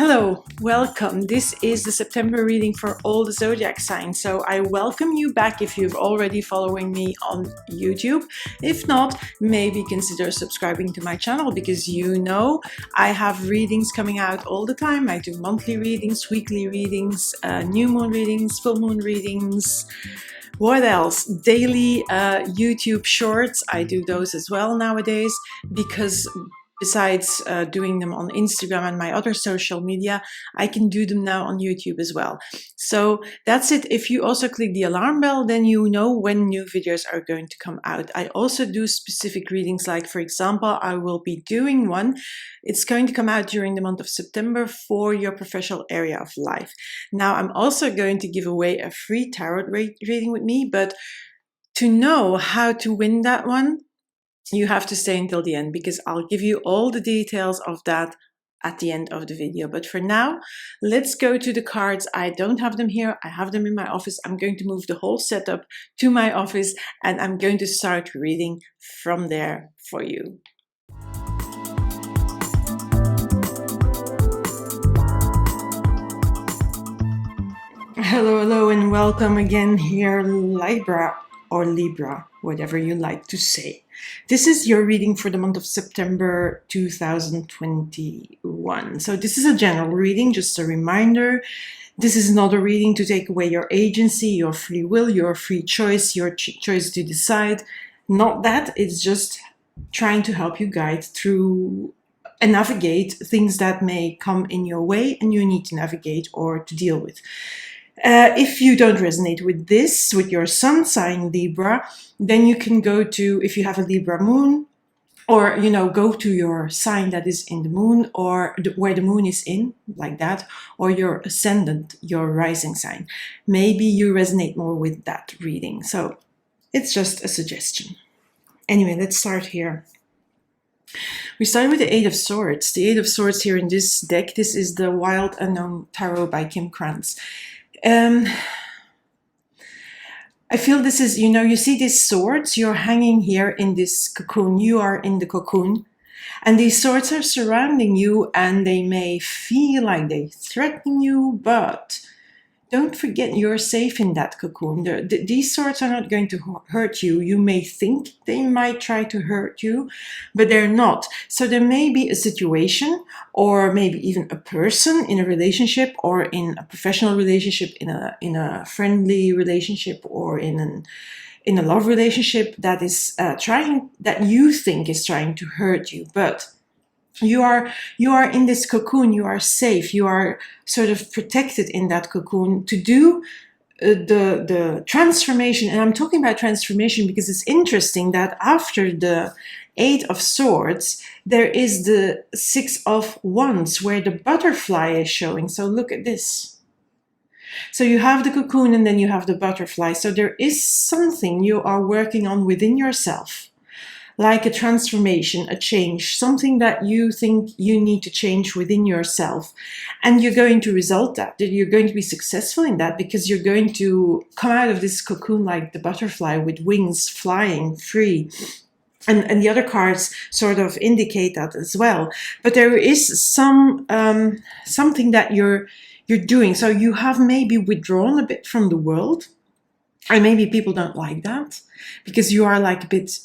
Hello, welcome. This is the September reading for all the zodiac signs. So I welcome you back if you've already following me on YouTube. If not, maybe consider subscribing to my channel because you know I have readings coming out all the time. I do monthly readings, weekly readings, new moon readings, full moon readings. What else? Daily YouTube shorts. I do those as well nowadays because besides doing them on Instagram and my other social media, I can do them now on YouTube as well. So that's it. If you also click the alarm bell, then you know when new videos are going to come out. I also do specific readings, like for example, I will be doing one. It's going to come out during the month of September for your professional area of life. Now, I'm also going to give away a free tarot reading with me, but to know how to win that one, you have to stay until the end because I'll give you all the details of that at the end of the video. But for now, let's go to the cards. I don't have them here. I have them in my office. I'm going to move the whole setup to my office and I'm going to start reading from there for you. Hello, and welcome again here, Libra or Libra, whatever you like to say. This is your reading for the month of September 2021. So this is a general reading, just a reminder. This is not a reading to take away your agency, your free will, your free choice, your choice to decide. Not that, it's just trying to help you guide through and navigate things that may come in your way and you need to navigate or to deal with. If you don't resonate with this, with your sun sign Libra, then you can go to, if you have a Libra moon, or, go to your sign that is in the moon or where the moon is in, like that, or your ascendant, your rising sign. Maybe you resonate more with that reading. So it's just a suggestion. Anyway, let's start here. We start with the Eight of Swords. The Eight of Swords here in this deck, this is the Wild Unknown Tarot by Kim Krantz. I feel this is, you see these swords, you're hanging here in this cocoon, you are in the cocoon, and these swords are surrounding you and they may feel like they threaten you, but don't forget you're safe in that cocoon. These swords are not going to hurt you. You may think they might try to hurt you, but they're not. So there may be a situation or maybe even a person in a relationship or in a professional relationship, in a friendly relationship or in a love relationship that is that you think is trying to hurt you, but you are in this cocoon, you are safe, you are sort of protected in that cocoon to do the transformation. And I'm talking about transformation because it's interesting that after the Eight of Swords, there is the Six of Wands where the butterfly is showing. So look at this. So you have the cocoon and then you have the butterfly. So there is something you are working on within yourself, like a transformation, a change, something that you think you need to change within yourself. And you're going to result that you're going to be successful in that because you're going to come out of this cocoon like the butterfly with wings flying free. And the other cards sort of indicate that as well. But there is something that you're doing. So you have maybe withdrawn a bit from the world. And maybe people don't like that because you are like a bit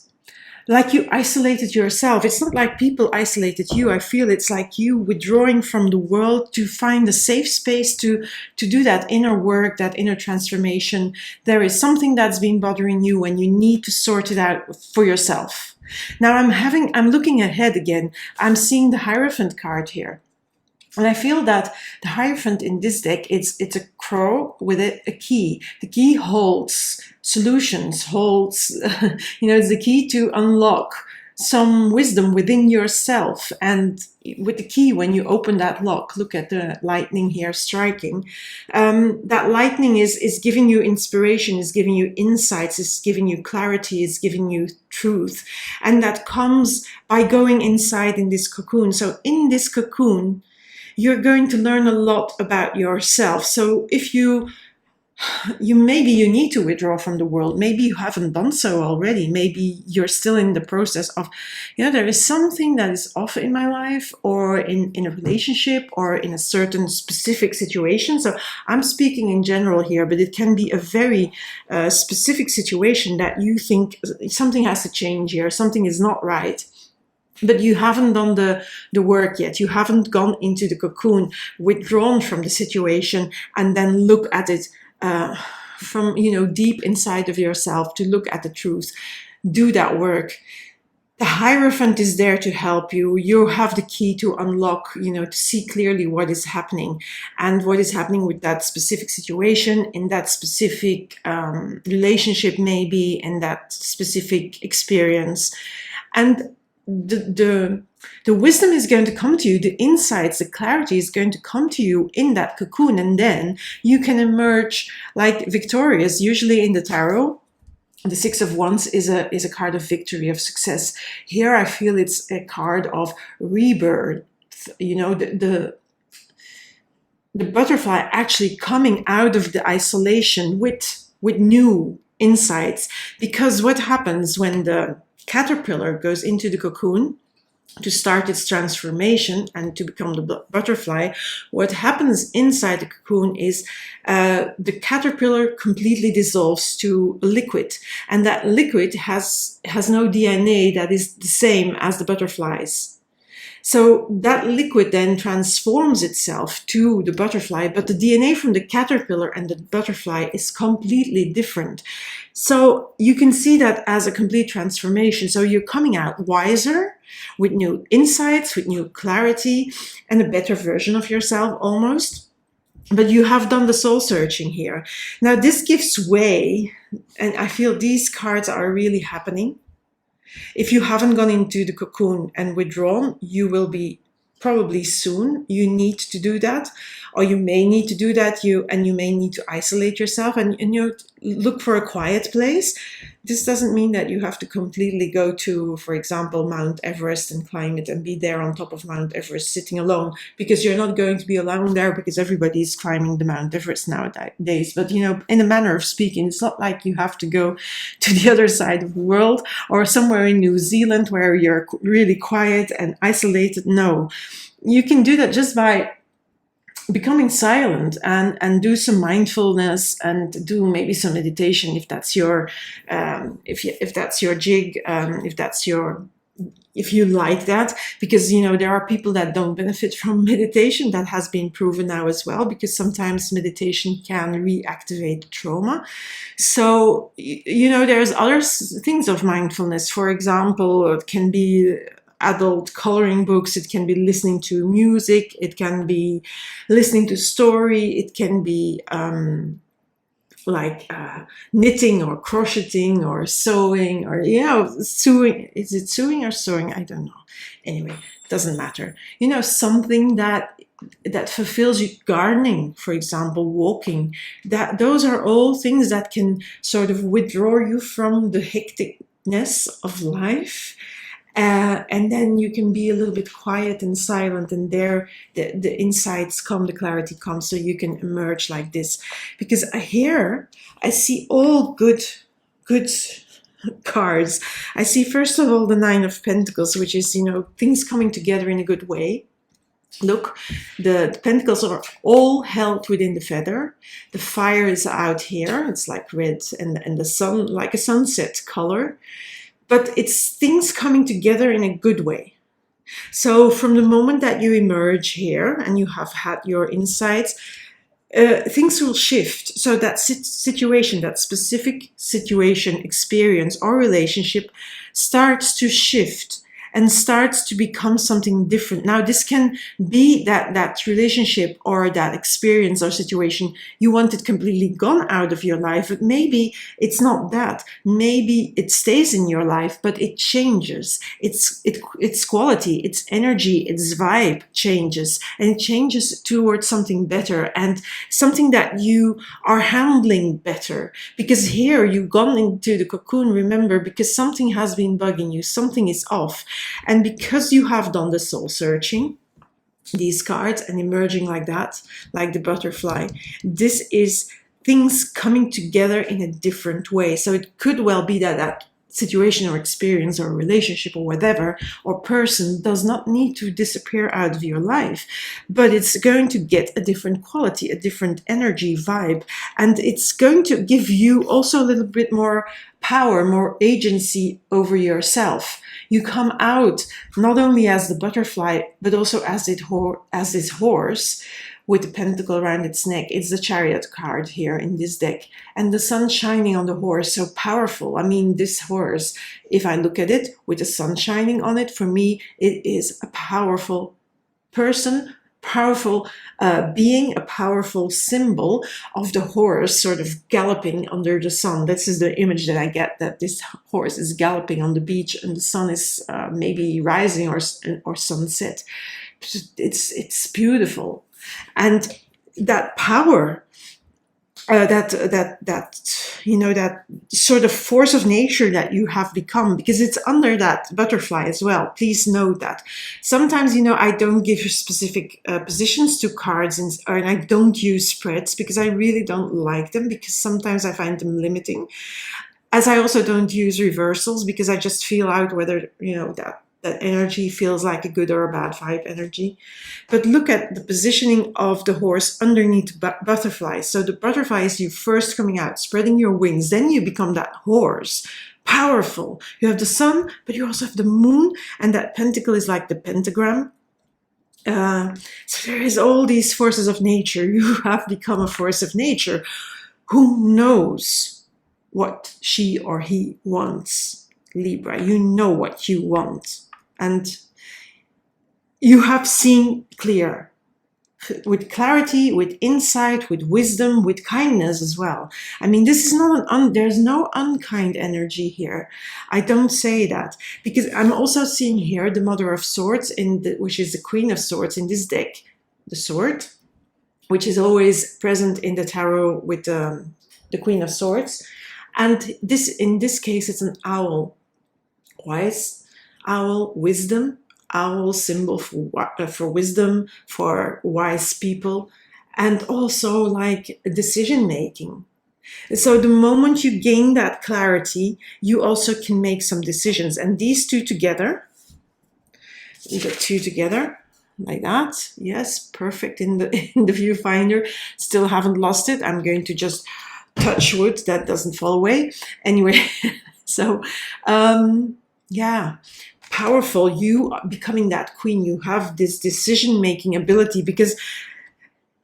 like you isolated yourself. It's not like people isolated you. I feel it's like you withdrawing from the world to find a safe space to do that inner work, that inner transformation. There is something that's been bothering you and you need to sort it out for yourself. Now I'm looking ahead again. I'm seeing the Hierophant card here. And I feel that the Hierophant in this deck, it's a crow with a key. The key holds solutions, it's the key to unlock some wisdom within yourself. And with the key, when you open that lock, look at the lightning here striking. That lightning is giving you inspiration, is giving you insights, is giving you clarity, is giving you truth. And that comes by going inside in this cocoon. So in this cocoon, you're going to learn a lot about yourself. So if you maybe you need to withdraw from the world. Maybe you haven't done so already. Maybe you're still in the process of, there is something that is off in my life, or in a relationship, or in a certain specific situation. So I'm speaking in general here, but it can be a very specific situation that you think something has to change here, something is not right. But you haven't done the work yet. You haven't gone into the cocoon, withdrawn from the situation, and then look at it from, deep inside of yourself, to look at the truth. Do that work. The Hierophant is there to help you. You have the key to unlock, to see clearly what is happening, and what is happening with that specific situation, in that specific relationship, maybe in that specific experience. And the wisdom is going to come to you, the insights, the clarity is going to come to you in that cocoon, and then you can emerge like victorious. Usually in the tarot, the Six of Wands is a card of victory, of success. Here I feel it's a card of rebirth. The butterfly actually coming out of the isolation with new insights. Because what happens when the caterpillar goes into the cocoon to start its transformation and to become the butterfly, what happens inside the cocoon is the caterpillar completely dissolves to liquid, and that liquid has no DNA that is the same as the butterflies. So that liquid then transforms itself to the butterfly, but the DNA from the caterpillar and the butterfly is completely different. So you can see that as a complete transformation. So you're coming out wiser, with new insights, with new clarity, and a better version of yourself almost. But you have done the soul searching here. Now this gives way, and I feel these cards are really happening. If you haven't gone into the cocoon and withdrawn, you will be probably soon. You need to do that, or you may need to do that. You may need to isolate yourself, and you look for a quiet place. This doesn't mean that you have to completely go to, for example, Mount Everest and climb it and be there on top of Mount Everest sitting alone, because you're not going to be alone there, because everybody is climbing the Mount Everest nowadays. But, in a manner of speaking, it's not like you have to go to the other side of the world or somewhere in New Zealand where you're really quiet and isolated. No, you can do that just by becoming silent and do some mindfulness and do maybe some meditation if that's your if that's your jig, if you like that, because there are people that don't benefit from meditation. That has been proven now as well, because sometimes meditation can reactivate trauma. So there's other things of mindfulness. For example, it can be adult coloring books, it can be listening to music, it can be listening to story, it can be knitting or crocheting or sewing, or sewing. Is it sewing or sewing? I don't know. Anyway, it doesn't matter. Something that fulfills you. Gardening, for example, walking. Those are all things that can sort of withdraw you from the hecticness of life. And then you can be a little bit quiet and silent, and there the insights come, the clarity comes, so you can emerge like this. Because here I see all good cards. I see, first of all, the Nine of Pentacles, which is, things coming together in a good way. Look, the pentacles are all held within the feather. The fire is out here. It's like red, and the sun, like a sunset color. But it's things coming together in a good way. So from the moment that you emerge here and you have had your insights, things will shift. So that situation, that specific situation, experience, or relationship starts to shift and starts to become something different. Now, this can be that relationship or that experience or situation you want it completely gone out of your life, but maybe it's not that. Maybe it stays in your life, but it changes. Its quality, its energy, its vibe changes, and it changes towards something better and something that you are handling better. Because here you've gone into the cocoon, remember, because something has been bugging you, something is off. And because you have done the soul searching, these cards, and emerging like that, like the butterfly, this is things coming together in a different way. So it could well be that that situation or experience or relationship or whatever or person does not need to disappear out of your life, but it's going to get a different quality, a different energy vibe, and it's going to give you also a little bit more power, more agency over yourself. You come out not only as the butterfly, but also as this horse with the pentacle around its neck. It's the Chariot card here in this deck. And the sun shining on the horse, so powerful. I mean, this horse, if I look at it with the sun shining on it, for me, it is a powerful person, powerful being, a powerful symbol of the horse sort of galloping under the sun. This is the image that I get, that this horse is galloping on the beach and the sun is maybe rising or sunset. It's beautiful. And that power, that sort of force of nature that you have become, because it's under that butterfly as well. Please note that. Sometimes, I don't give specific positions to cards, and I don't use spreads because I really don't like them, because sometimes I find them limiting. As I also don't use reversals because I just feel out whether, that energy feels like a good or a bad vibe energy. But look at the positioning of the horse underneath butterfly. So the butterfly is you first coming out, spreading your wings. Then you become that horse. Powerful. You have the sun, but you also have the moon. And that pentacle is like the pentagram. So there is all these forces of nature. You have become a force of nature. Who knows what she or he wants? Libra, you know what you want. And you have seen clear, with clarity, with insight, with wisdom, with kindness as well. I mean, this is not there's no unkind energy here. I don't say that, because I'm also seeing here the Mother of Swords, which is the Queen of Swords in this deck, the sword, which is always present in the tarot with the Queen of Swords. And in this case, it's an owl. Wise owl, wisdom, owl symbol for wisdom, for wise people, and also like decision making. So the moment you gain that clarity, you also can make some decisions. And these two together, like that, yes, perfect in the viewfinder. Still haven't lost it. I'm going to just touch wood that doesn't fall away. Anyway, so yeah, powerful. You are becoming that queen. You have this decision-making ability, because,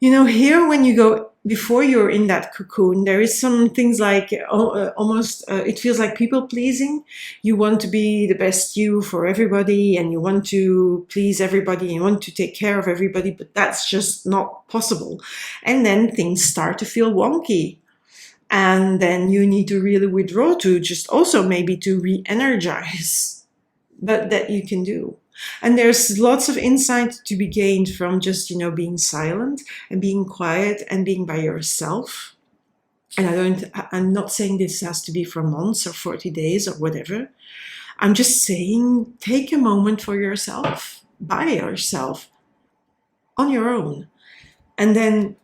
here when you go, before you're in that cocoon, there is some things like almost, it feels like people-pleasing. You want to be the best you for everybody, and you want to please everybody, and you want to take care of everybody, but that's just not possible. And then things start to feel wonky. And then you need to really withdraw to just also maybe to re-energize, but that you can do. And there's lots of insight to be gained from just, being silent and being quiet and being by yourself. And I'm not saying this has to be for months or 40 days or whatever. I'm just saying, take a moment for yourself, by yourself, on your own. And then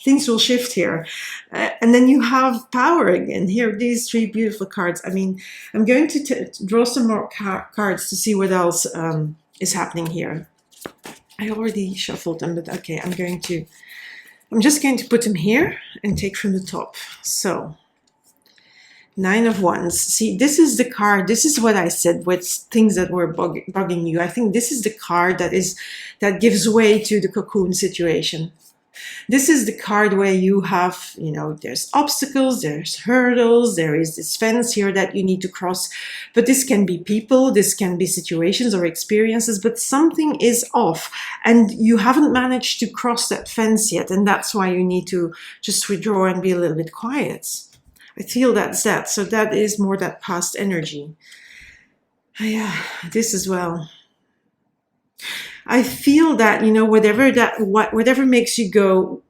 things will shift here. And then you have power again. Here, these three beautiful cards. I mean, I'm going to draw some more cards to see what else is happening here. I already shuffled them, but okay, I'm just going to put them here and take from the top. So, Nine of Wands. See, this is the card. This is what I said with things that were bugging you. I think this is the card that gives way to the cocoon situation. This is the card where you have, there's obstacles, there's hurdles, there is this fence here that you need to cross. But this can be people, this can be situations or experiences, but something is off and you haven't managed to cross that fence yet. And that's why you need to just withdraw and be a little bit quiet. I feel that's that. So that is more that past energy. Yeah, this as well. I feel that, whatever makes you go,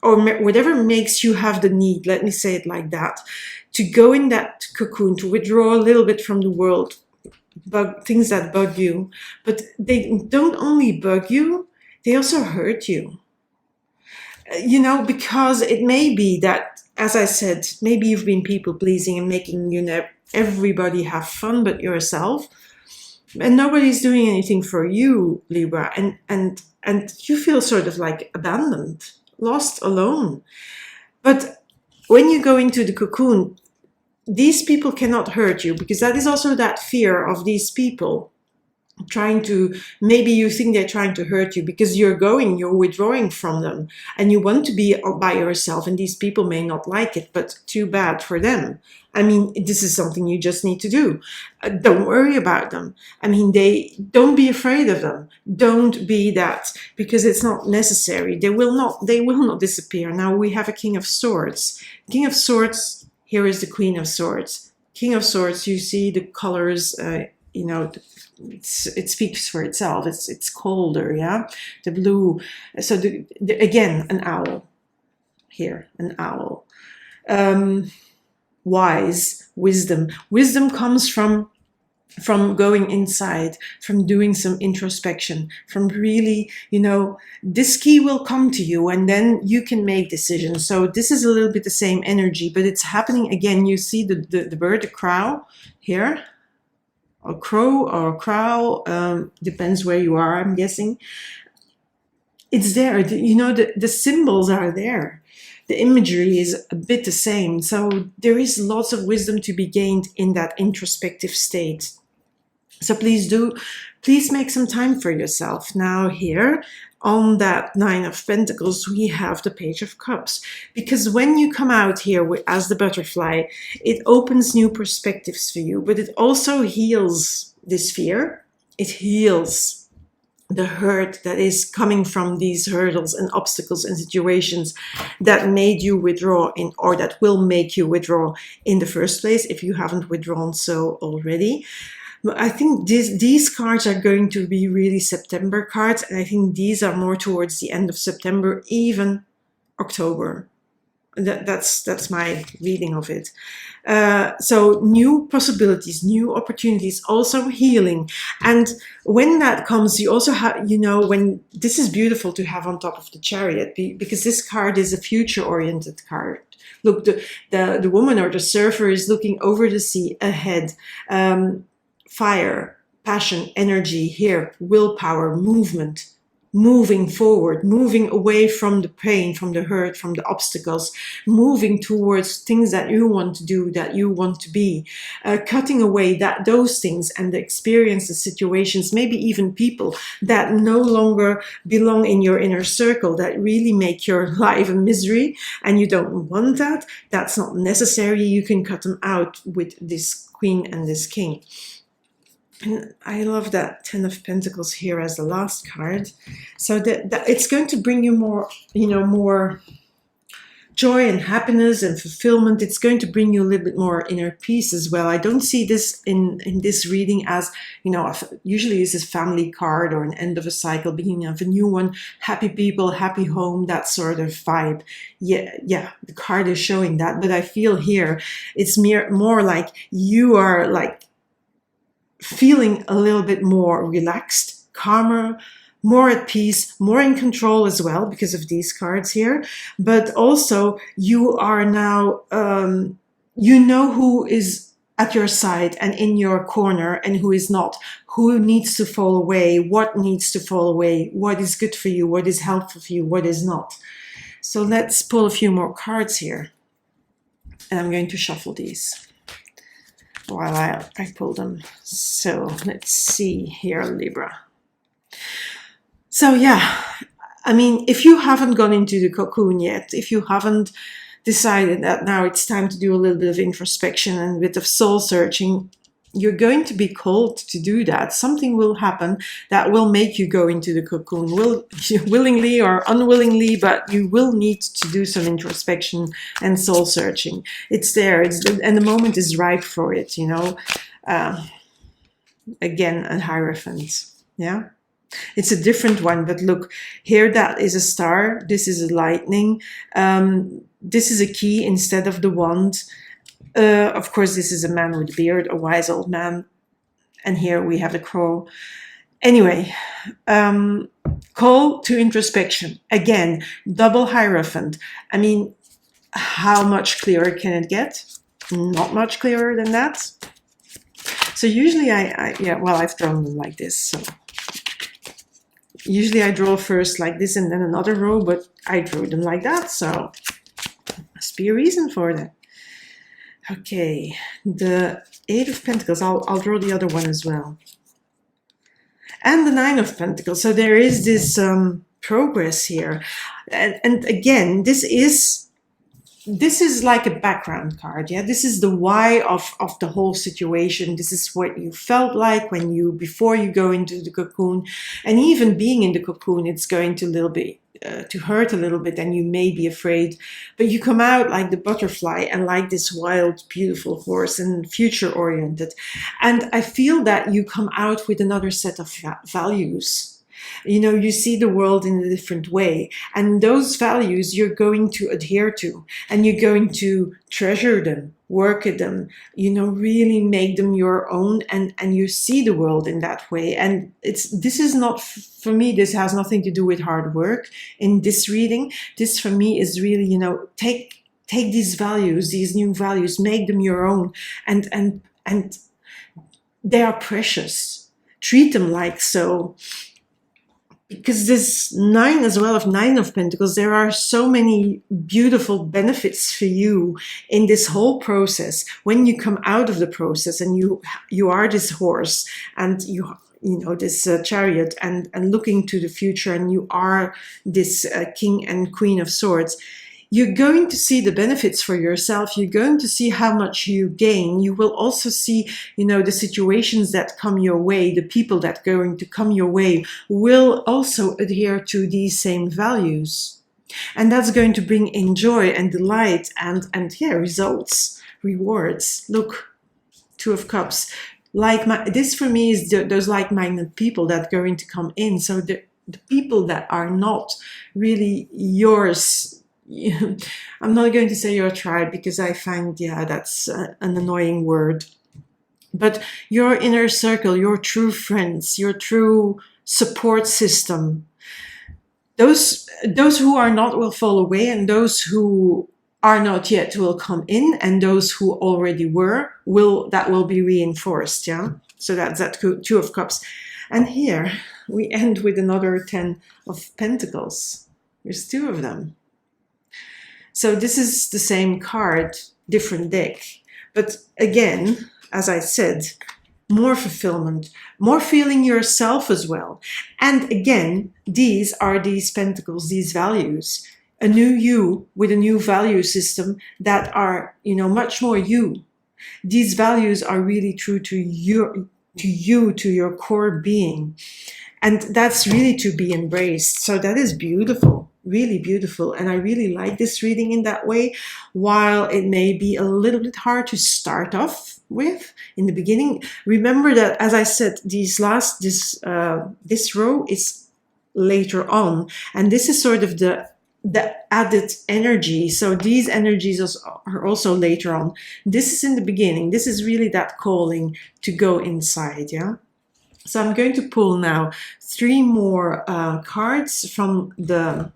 or whatever makes you have the need, let me say it like that, to go in that cocoon, to withdraw a little bit from the world, things that bug you, but they don't only bug you, they also hurt you. You know, because it may be that, as I said, maybe you've been people pleasing and making, you know, everybody have fun but yourself, and nobody's doing anything for you, Libra, and you feel sort of like abandoned, lost, alone. But when you go into the cocoon, these people cannot hurt you, because that is also that fear of these people trying to, maybe you think they're trying to hurt you because you're withdrawing from them and you want to be by yourself, and these people may not like it, but too bad for them. I mean, this is something you just need to do. Don't worry about them. I mean, don't be afraid of them. Don't be that, because it's not necessary. They will not disappear. Now we have a King of Swords. King of Swords, here is the Queen of Swords. King of Swords, you see the colors, you know, it speaks for itself. It's colder, yeah. The blue. So again, an owl. Here, an owl. Wise, wisdom. Wisdom comes from going inside, from doing some introspection, from really, you know, this key will come to you and then you can make decisions. So this is a little bit the same energy, but it's happening again. You see the bird, the crow here. Or crow or crow, depends where you are, I'm guessing. It's there, you know, the symbols are there. The imagery is a bit the same. So there is lots of wisdom to be gained in that introspective state. So please make some time for yourself. Now here, on that Nine of Pentacles, we have the Page of Cups. Because when you come out here as the butterfly, it opens new perspectives for you, but it also heals this fear. It heals the hurt that is coming from these hurdles and obstacles and situations that made you withdraw or that will make you withdraw in the first place, if you haven't withdrawn so already. I think these cards are going to be really September cards, and I think these are more towards the end of September, even October. That's my reading of it. So new possibilities, new opportunities, also healing. And when that comes, you also have, you know, when this is beautiful to have on top of the Chariot, because this card is a future-oriented card. Look, the woman or the surfer is looking over the sea ahead. Fire, passion, energy here, willpower, movement, moving forward, moving away from the pain, from the hurt, from the obstacles, moving towards things that you want to do, that you want to be, cutting away those things and the experiences, situations, maybe even people that no longer belong in your inner circle, that really make your life a misery, and you don't want that. That's not necessary. You can cut them out with this Queen and this King. And I love that Ten of Pentacles here as the last card. So that it's going to bring you more, you know, more joy and happiness and fulfillment. It's going to bring you a little bit more inner peace as well. I don't see this in this reading as, you know, usually this is a family card or an end of a cycle, beginning of a new one, happy people, happy home, that sort of vibe. Yeah, the card is showing that. But I feel here it's more like you are like feeling a little bit more relaxed, calmer, more at peace, more in control as well because of these cards here. But also you are now, you know who is at your side and in your corner and who is not, who needs to fall away, what needs to fall away, what is good for you, what is helpful for you, what is not. So let's pull a few more cards here. And I'm going to shuffle these while I pull them. So let's see here, Libra. So yeah, I mean, if you haven't gone into the cocoon yet, if you haven't decided that now it's time to do a little bit of introspection and a bit of soul searching, you're going to be called to do that. Something will happen that will make you go into the cocoon, willingly or unwillingly, but you will need to do some introspection and soul searching. It's there, and the moment is ripe for it, you know. Again, a Hierophant, yeah. It's a different one, but look, here that is a star, this is a lightning, this is a key instead of the wand. Of course, this is a man with a beard, a wise old man. And here we have a crow. Anyway, call to introspection. Again, double Hierophant. I mean, how much clearer can it get? Not much clearer than that. So usually yeah, well, I've drawn them like this. So usually I draw first like this and then another row, but I drew them like that. So must be a reason for that. Okay, the Eight of Pentacles. I'll draw the other one as well. And the Nine of Pentacles. So there is this progress here. And again, this is like a background card. Yeah, this is the why of the whole situation. This is what you felt like before you go into the cocoon. And even being in the cocoon, it's going to hurt a little bit, and you may be afraid, but you come out like the butterfly and like this wild, beautiful horse and future oriented. And I feel that you come out with another set of values. You know, you see the world in a different way, and those values you're going to adhere to, and you're going to treasure them, work at them, you know, really make them your own, and you see the world in that way. And this is not, for me, this has nothing to do with hard work in this reading. This for me is really, you know, take these values, these new values, make them your own, and they are precious. Treat them like so. Because this Nine as well, of Nine of Pentacles, there are so many beautiful benefits for you in this whole process. When you come out of the process and you are this horse, and you know, this chariot, and looking to the future, and you are this King and Queen of Swords, you're going to see the benefits for yourself. You're going to see how much you gain. You will also see, you know, the situations that come your way, the people that are going to come your way will also adhere to these same values. And that's going to bring in joy and delight and yeah, results, rewards. Look, Two of Cups. This for me is those like-minded people that are going to come in. So the people that are not really yours. I'm not going to say your tribe, because I find, yeah, that's an annoying word. But your inner circle, your true friends, your true support system, those who are not will fall away, and those who are not yet will come in, and those who already were will be reinforced. Yeah, so that's that Two of Cups. And here we end with another 10 of Pentacles. There's two of them. So this is the same card, different deck. But again, as I said, more fulfillment, more feeling yourself as well. And again, these are these pentacles, these values. A new you with a new value system that are, you know, much more you. These values are really true to your core being. And that's really to be embraced. So that is beautiful. Really beautiful. And I really like this reading in that way. While it may be a little bit hard to start off with in the beginning, remember that, as I said, this row is later on, and this is sort of the added energy. So these energies are also later on. This is in the beginning. This is really that calling to go inside. Yeah. So I'm going to pull now 3 more cards from the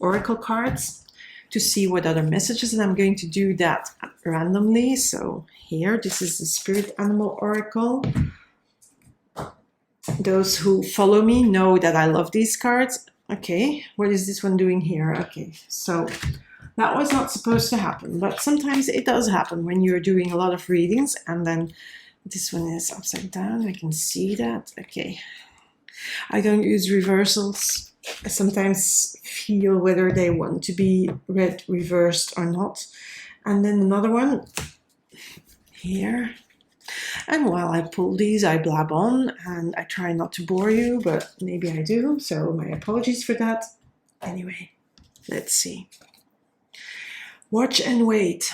oracle cards to see what other messages, and I'm going to do that randomly. So here, this is the Spirit Animal Oracle. Those who follow me know that I love these cards. Okay, what is this one doing here? Okay, so that was not supposed to happen, but sometimes it does happen when you're doing a lot of readings, and then this one is upside down. I can see that. Okay, I don't use reversals. I sometimes feel whether they want to be read reversed or not. And then another one here. And while I pull these, I blab on, and I try not to bore you, but maybe I do, so my apologies for that. Anyway, let's see. Watch and wait.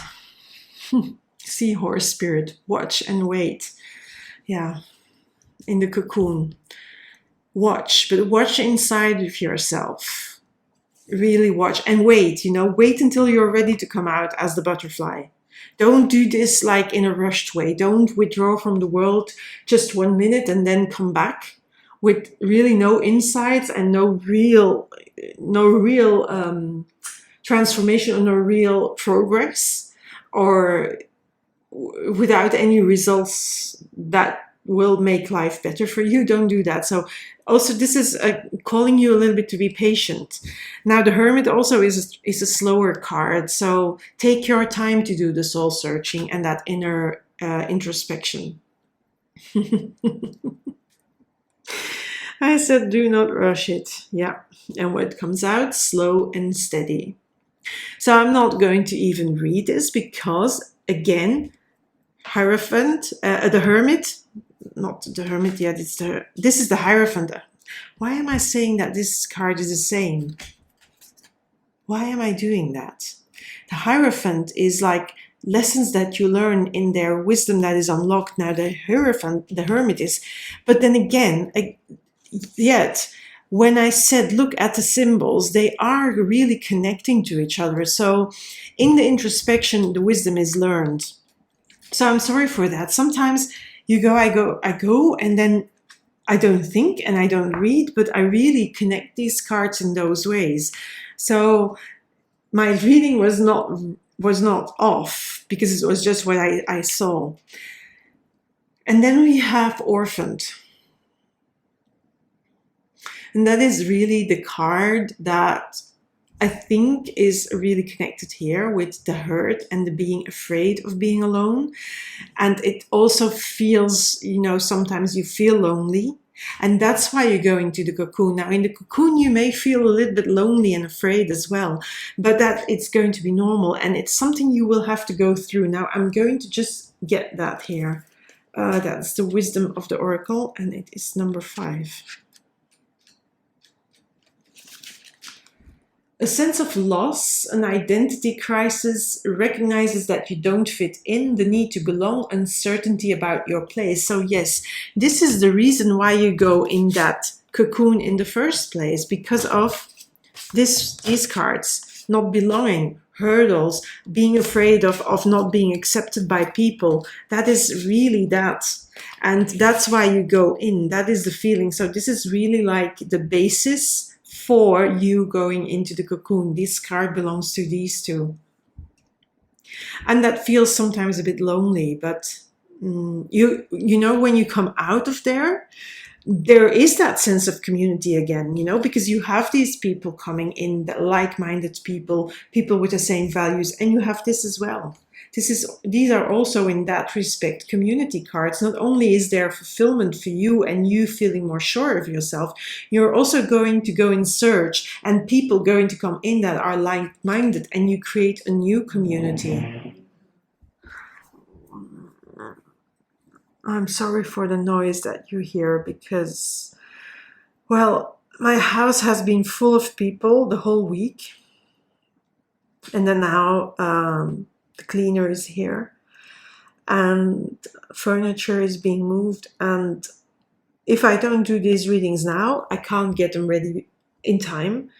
Seahorse spirit, watch and wait. Yeah, in the cocoon. Watch, but watch inside of yourself. Really watch and wait, you know, wait until you're ready to come out as the butterfly. Don't do this like in a rushed way. Don't withdraw from the world just 1 minute and then come back. with really no insights and no real transformation or no real progress, or without any results that will make life better for you. Don't do that. So also this is calling you a little bit to be patient. Now the Hermit also is a slower card, so take your time to do the soul searching and that inner introspection. I said do not rush it. Yeah, and what comes out, slow and steady. So I'm not going to even read this because, again, Hierophant, the Hermit, not the Hermit yet, this is the Hierophant. Why am I saying that this card is the same? Why am I doing that? The Hierophant is like lessons that you learn in their wisdom that is unlocked. Now the Hierophant, the Hermit is, but then again, yet when I said look at the symbols, they are really connecting to each other. So in the introspection, the wisdom is learned. So I'm sorry for that. Sometimes you go, I go, and then I don't think and I don't read, but I really connect these cards in those ways. So my reading was not off because it was just what I saw. And then we have Orphaned. And that is really the card that I think is really connected here with the hurt and the being afraid of being alone. And it also feels, you know, sometimes you feel lonely. And that's why you're going to the cocoon. Now in the cocoon, you may feel a little bit lonely and afraid as well, but that it's going to be normal. And it's something you will have to go through. Now I'm going to just get that here. That's the wisdom of the Oracle, and it is number 5. A sense of loss, an identity crisis, recognizes that you don't fit in, the need to belong, uncertainty about your place. So yes, this is the reason why you go in that cocoon in the first place, because of these cards, not belonging, hurdles, being afraid of not being accepted by people. That is really that. And that's why you go in. That is the feeling. So this is really like the basis for you going into the cocoon. This card belongs to these two. And that feels sometimes a bit lonely, but you know, when you come out of there is that sense of community again, you know, because you have these people coming in, the like-minded people with the same values, and you have this as well. These are also in that respect community cards. Not only is there fulfillment for you and you feeling more sure of yourself, you're also going to go in search and people going to come in that are like-minded, and you create a new community. I'm sorry for the noise that you hear because, well, my house has been full of people the whole week. And then now the cleaner is here and furniture is being moved. And if I don't do these readings now, I can't get them ready in time.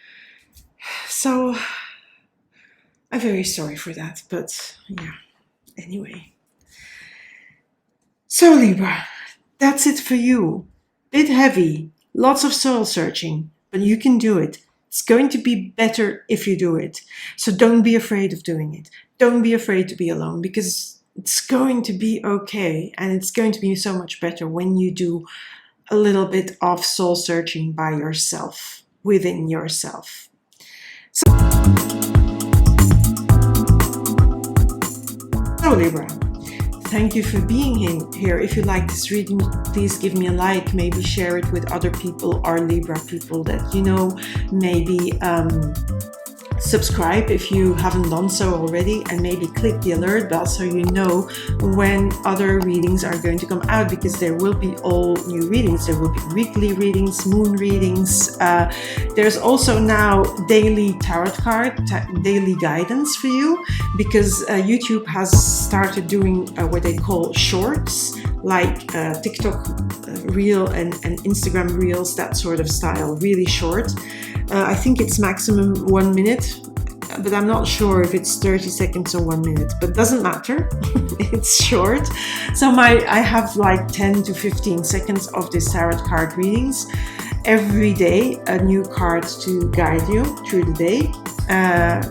So I'm very sorry for that. But yeah, anyway. So Libra, that's it for you. Bit heavy, lots of soul searching, but you can do it. It's going to be better if you do it. So don't be afraid of doing it. Don't be afraid to be alone, because it's going to be okay. And it's going to be so much better when you do a little bit of soul searching by yourself, within yourself. So Libra, thank you for being here. If you like this reading, please give me a like, maybe share it with other people or Libra people that you know, maybe subscribe if you haven't done so already, and maybe click the alert bell so you know when other readings are going to come out, because there will be all new readings. There will be weekly readings, moon readings. There's also now daily tarot card, daily guidance for you, because YouTube has started doing what they call shorts, like TikTok reel and Instagram reels, that sort of style, really short. I think it's maximum 1 minute. but I'm not sure if it's 30 seconds or 1 minute, but doesn't matter. It's short. So I have like 10 to 15 seconds of this tarot card readings. Every day, a new card to guide you through the day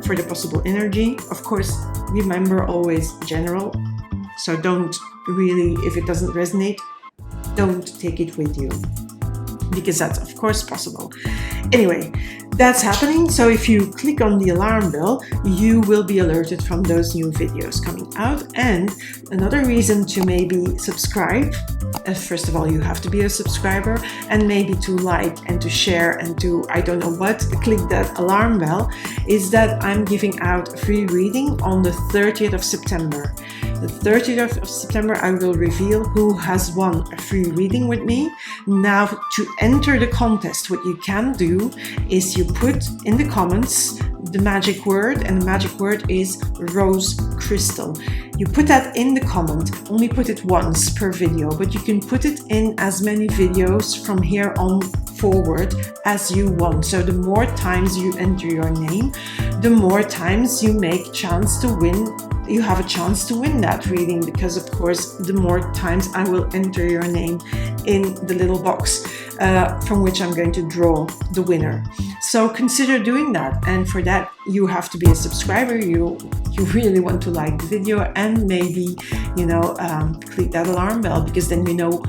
for the possible energy. Of course, remember always general. So don't really, if it doesn't resonate, don't take it with you, because that's of course possible. Anyway, that's happening. So if you click on the alarm bell, you will be alerted from those new videos coming out. And another reason to maybe subscribe, first of all, you have to be a subscriber, and maybe to like and to share and to, I don't know what, click that alarm bell, is that I'm giving out a free reading on the 30th of September. The 30th of September, I will reveal who has won a free reading with me. Now, to enter the contest, what you can do is you put in the comments the magic word, and the magic word is rose crystal. You put that in the comment, only put it once per video, but you can put it in as many videos from here on forward as you want. So the more times you enter your name, the more times you make chance to win. You have a chance to win that reading, because of course the more times I will enter your name in the little box from which I'm going to draw the winner. So consider doing that, and for that you have to be a subscriber. You really want to like the video, and maybe click that alarm bell, because then you know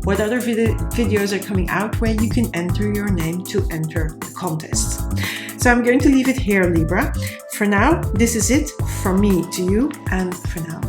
what other videos are coming out where you can enter your name to enter the contest. So I'm going to leave it here, Libra. For now, this is it from me to you, and for now.